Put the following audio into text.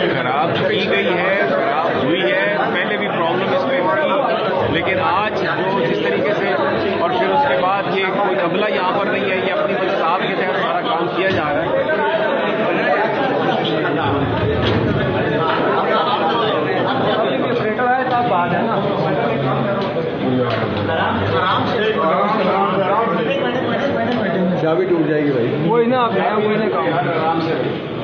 खराब की गई है, खराब हुई है। पहले भी प्रॉब्लम इसमें थी, लेकिन आज जो जिस तरीके से और फिर उसके बाद ये कोई अमला यहाँ पर नहीं है, ये अपनी बरसात के तहत सारा काम किया जा रहा है। चाबी टूट जाएगी भाई। वही ना आप वही ना काम आराम से।